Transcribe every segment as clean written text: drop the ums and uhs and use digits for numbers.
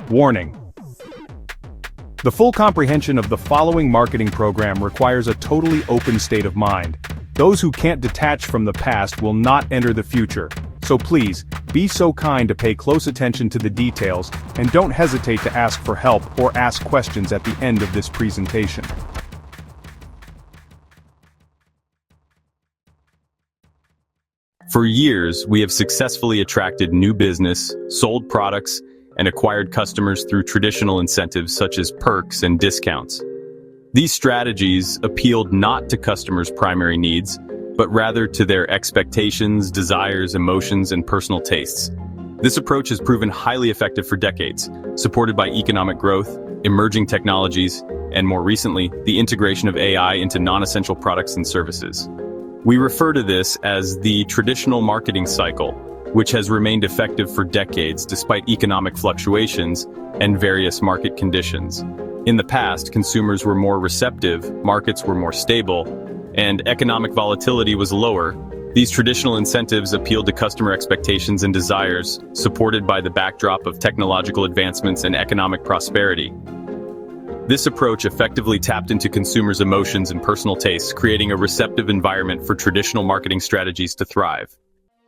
Warning. The full comprehension of the following marketing program requires a totally open state of mind. Those who can't detach from the past will not enter the future. So please, be so kind to pay close attention to the details and don't hesitate to ask for help or ask questions at the end of this presentation. For years, we have successfully attracted new business, sold products, and acquired customers through traditional incentives such as perks and discounts. These strategies appealed not to customers' primary needs, but rather to their expectations, desires, emotions, and personal tastes. This approach has proven highly effective for decades, supported by economic growth, emerging technologies, and more recently, the integration of AI into non-essential products and services. We refer to this as the traditional marketing cycle, which has remained effective for decades despite economic fluctuations and various market conditions. In the past, consumers were more receptive, markets were more stable, and economic volatility was lower. These traditional incentives appealed to customer expectations and desires, supported by the backdrop of technological advancements and economic prosperity. This approach effectively tapped into consumers' emotions and personal tastes, creating a receptive environment for traditional marketing strategies to thrive.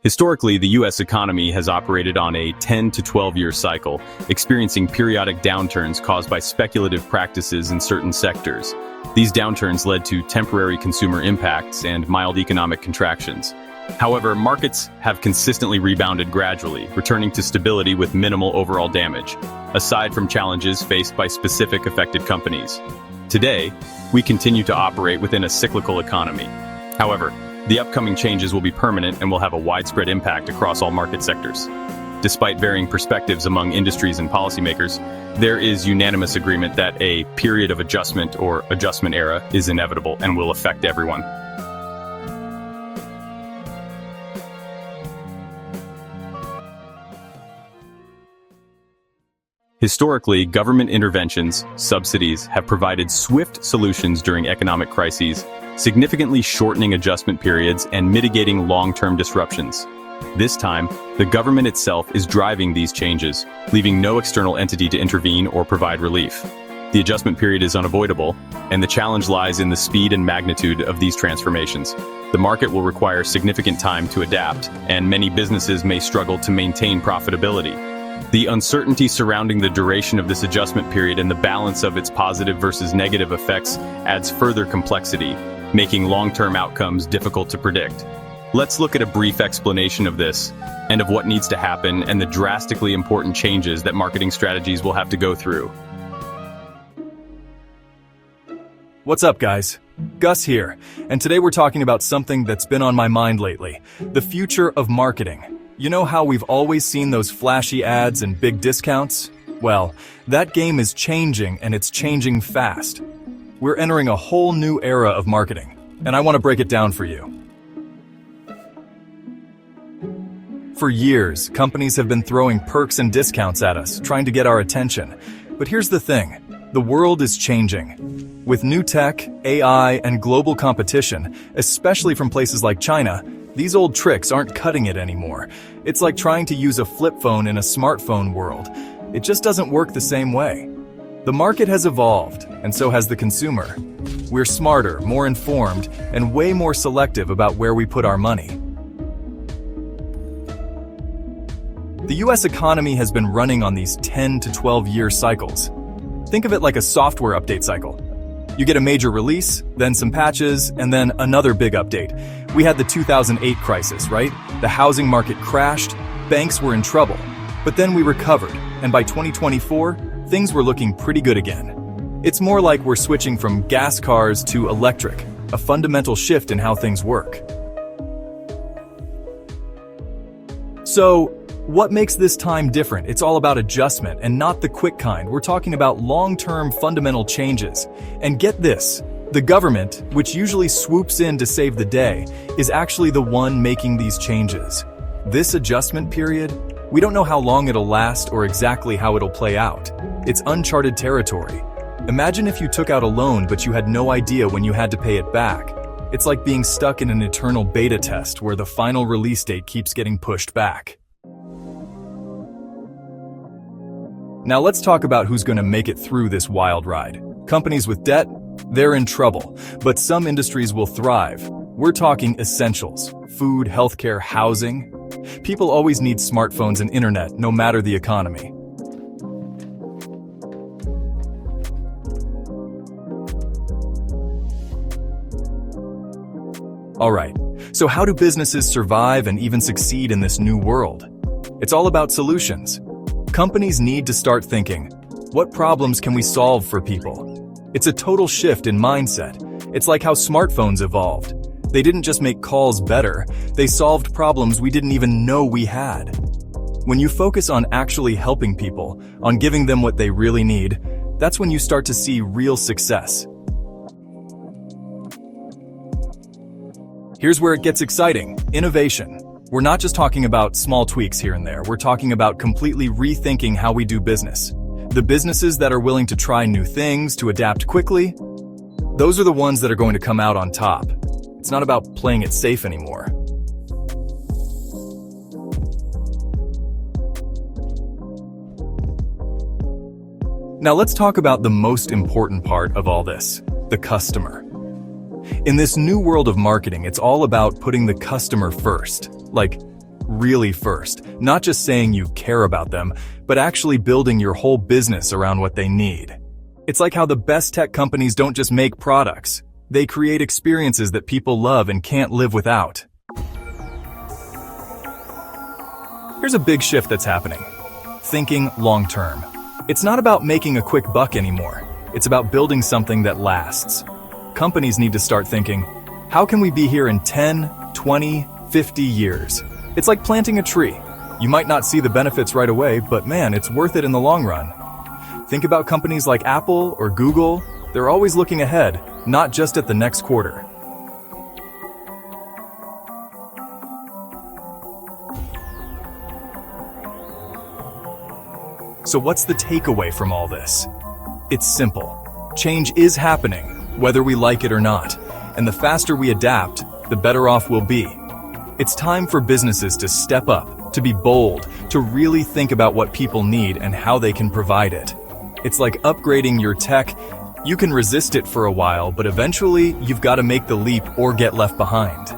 Historically, the U.S. economy has operated on a 10 to 12-year cycle, experiencing periodic downturns caused by speculative practices in certain sectors. These downturns led to temporary consumer impacts and mild economic contractions. However, markets have consistently rebounded gradually, returning to stability with minimal overall damage, aside from challenges faced by specific affected companies. Today, we continue to operate within a cyclical economy. However, the upcoming changes will be permanent and will have a widespread impact across all market sectors. Despite varying perspectives among industries and policymakers, there is unanimous agreement that a period of adjustment or adjustment era is inevitable and will affect everyone. Historically, government interventions, subsidies, have provided swift solutions during economic crises, significantly shortening adjustment periods and mitigating long-term disruptions. This time, the government itself is driving these changes, leaving no external entity to intervene or provide relief. The adjustment period is unavoidable, and the challenge lies in the speed and magnitude of these transformations. The market will require significant time to adapt, and many businesses may struggle to maintain profitability. The uncertainty surrounding the duration of this adjustment period and the balance of its positive versus negative effects adds further complexity, making long-term outcomes difficult to predict. Let's look at a brief explanation of this, and of what needs to happen and the drastically important changes that marketing strategies will have to go through. What's up, guys? Gus here, and today we're talking about something that's been on my mind lately: the future of marketing. You know how we've always seen those flashy ads and big discounts? Well, that game is changing, and it's changing fast. We're entering a whole new era of marketing, and I want to break it down for you. For years, companies have been throwing perks and discounts at us, trying to get our attention. But here's the thing: the world is changing. With new tech, AI, and global competition, especially from places like China, these old tricks aren't cutting it anymore. It's like trying to use a flip phone in a smartphone world. It just doesn't work the same way. The market has evolved, and so has the consumer. We're smarter, more informed, and way more selective about where we put our money. The US economy has been running on these 10 to 12-year cycles. Think of it like a software update cycle. You get a major release, then some patches, and then another big update. We had the 2008 crisis, right? The housing market crashed, banks were in trouble. But then we recovered, and by 2024, things were looking pretty good again. It's more like we're switching from gas cars to electric, a fundamental shift in how things work. So, what makes this time different? It's all about adjustment, and not the quick kind. We're talking about long-term fundamental changes. And get this, the government, which usually swoops in to save the day, is actually the one making these changes. This adjustment period, we don't know how long it'll last or exactly how it'll play out. It's uncharted territory. Imagine if you took out a loan but you had no idea when you had to pay it back. It's like being stuck in an eternal beta test where the final release date keeps getting pushed back. Now let's talk about who's going to make it through this wild ride. Companies with debt, they're in trouble, but some industries will thrive. We're talking essentials: food, healthcare, housing. People always need smartphones and internet, no matter the economy. Alright, so how do businesses survive and even succeed in this new world? It's all about solutions. Companies need to start thinking, what problems can we solve for people? It's a total shift in mindset. It's like how smartphones evolved. They didn't just make calls better, they solved problems we didn't even know we had. When you focus on actually helping people, on giving them what they really need, that's when you start to see real success. Here's where it gets exciting: innovation. We're not just talking about small tweaks here and there, we're talking about completely rethinking how we do business. The businesses that are willing to try new things, to adapt quickly, those are the ones that are going to come out on top. It's not about playing it safe anymore. Now let's talk about the most important part of all this: the customer. In this new world of marketing, it's all about putting the customer first. Like, really first. Not just saying you care about them, but actually building your whole business around what they need. It's like how the best tech companies don't just make products. They create experiences that people love and can't live without. Here's a big shift that's happening: thinking long-term. It's not about making a quick buck anymore. It's about building something that lasts. Companies need to start thinking, how can we be here in 10, 20, 50 years? It's like planting a tree. You might not see the benefits right away, but man, it's worth it in the long run. Think about companies like Apple or Google. They're always looking ahead, not just at the next quarter. So what's the takeaway from all this? It's simple. Change is happening, whether we like it or not. And the faster we adapt, the better off we'll be. It's time for businesses to step up, to be bold, to really think about what people need and how they can provide it. It's like upgrading your tech. You can resist it for a while, but eventually you've got to make the leap or get left behind.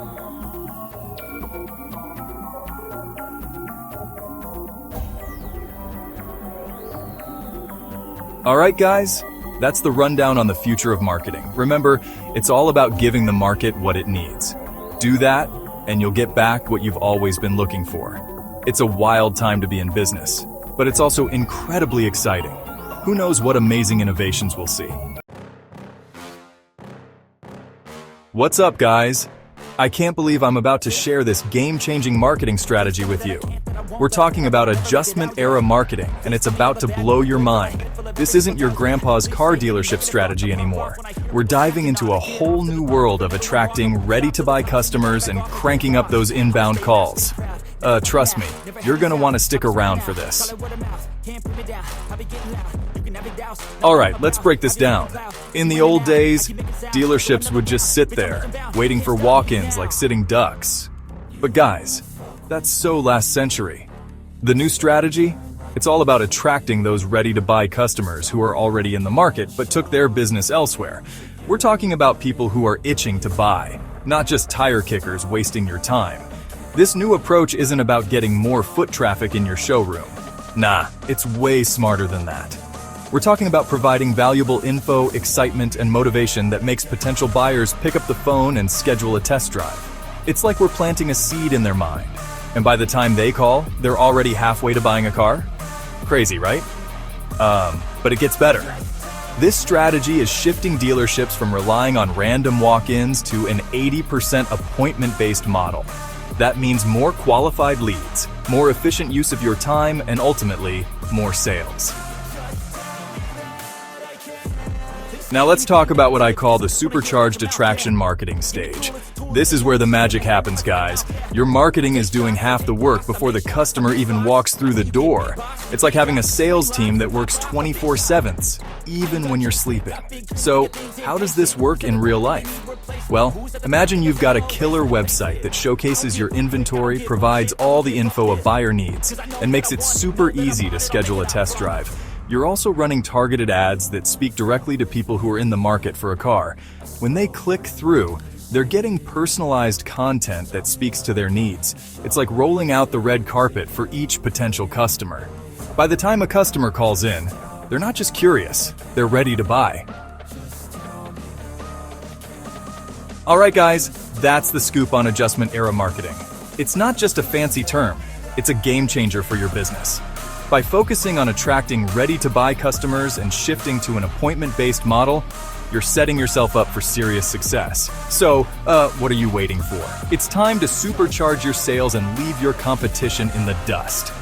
Alright guys, that's the rundown on the future of marketing. Remember, it's all about giving the market what it needs. Do that, and you'll get back what you've always been looking for. It's a wild time to be in business, but it's also incredibly exciting. Who knows what amazing innovations we'll see? What's up, guys? I can't believe I'm about to share this game-changing marketing strategy with you. We're talking about adjustment-era marketing, and it's about to blow your mind. This isn't your grandpa's car dealership strategy anymore. We're diving into a whole new world of attracting ready-to-buy customers and cranking up those inbound calls. Trust me, you're gonna want to stick around for this. Alright, let's break this down. In the old days, dealerships would just sit there, waiting for walk-ins like sitting ducks. But guys, that's so last century. The new strategy? It's all about attracting those ready-to-buy customers who are already in the market but took their business elsewhere. We're talking about people who are itching to buy, not just tire kickers wasting your time. This new approach isn't about getting more foot traffic in your showroom. Nah, it's way smarter than that. We're talking about providing valuable info, excitement, and motivation that makes potential buyers pick up the phone and schedule a test drive. It's like we're planting a seed in their mind, and by the time they call, they're already halfway to buying a car? Crazy, right? But it gets better. This strategy is shifting dealerships from relying on random walk-ins to an 80% appointment-based model. That means more qualified leads, more efficient use of your time, and ultimately, more sales. Now let's talk about what I call the supercharged attraction marketing stage. This is where the magic happens, guys. Your marketing is doing half the work before the customer even walks through the door. It's like having a sales team that works 24/7, even when you're sleeping. So, how does this work in real life? Well, imagine you've got a killer website that showcases your inventory, provides all the info a buyer needs, and makes it super easy to schedule a test drive. You're also running targeted ads that speak directly to people who are in the market for a car. When they click through, they're getting personalized content that speaks to their needs. It's like rolling out the red carpet for each potential customer. By the time a customer calls in, they're not just curious, they're ready to buy. Alright guys, that's the scoop on adjustment era marketing. It's not just a fancy term, it's a game changer for your business. By focusing on attracting ready-to-buy customers and shifting to an appointment-based model, you're setting yourself up for serious success. So, what are you waiting for? It's time to supercharge your sales and leave your competition in the dust.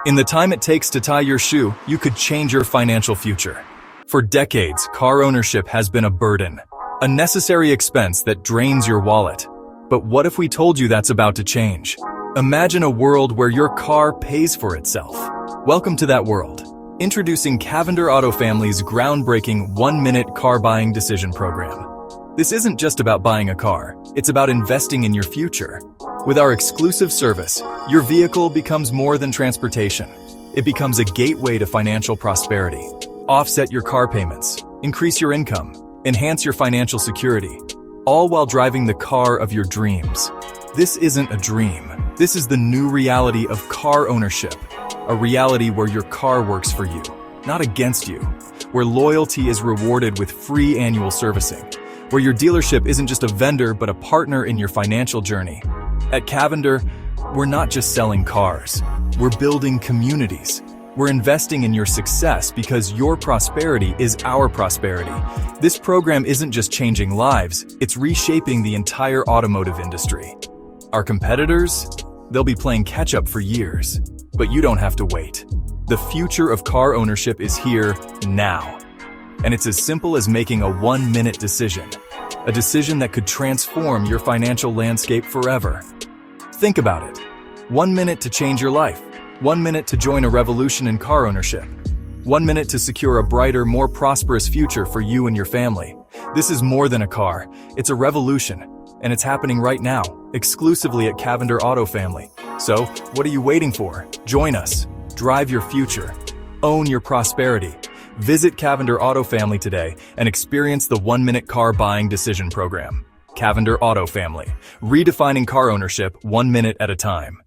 In the time it takes to tie your shoe, you could change your financial future. For decades, car ownership has been a burden, a necessary expense that drains your wallet. But what if we told you that's about to change? Imagine a world where your car pays for itself. Welcome to that world. Introducing Cavender Auto Family's groundbreaking 1-minute car buying decision program. This isn't just about buying a car, it's about investing in your future. With our exclusive service, your vehicle becomes more than transportation. It becomes a gateway to financial prosperity. Offset your car payments, increase your income, enhance your financial security, all while driving the car of your dreams. This isn't a dream. This is the new reality of car ownership. A reality where your car works for you, not against you. Where loyalty is rewarded with free annual servicing. Where your dealership isn't just a vendor but a partner in your financial journey. At Cavender, we're not just selling cars. We're building communities. We're investing in your success because your prosperity is our prosperity. This program isn't just changing lives, it's reshaping the entire automotive industry. Our competitors, they'll be playing catch-up for years, but you don't have to wait. The future of car ownership is here now. And it's as simple as making a 1-minute decision. A decision that could transform your financial landscape forever. Think about it. 1 minute to change your life. 1 minute to join a revolution in car ownership. 1 minute to secure a brighter, more prosperous future for you and your family. This is more than a car. It's a revolution. And it's happening right now, exclusively at Cavender Auto Family. So, what are you waiting for? Join us. Drive your future. Own your prosperity. Visit Cavender Auto Family today and experience the 1-minute car buying decision program. Cavender Auto Family, redefining car ownership 1 minute at a time.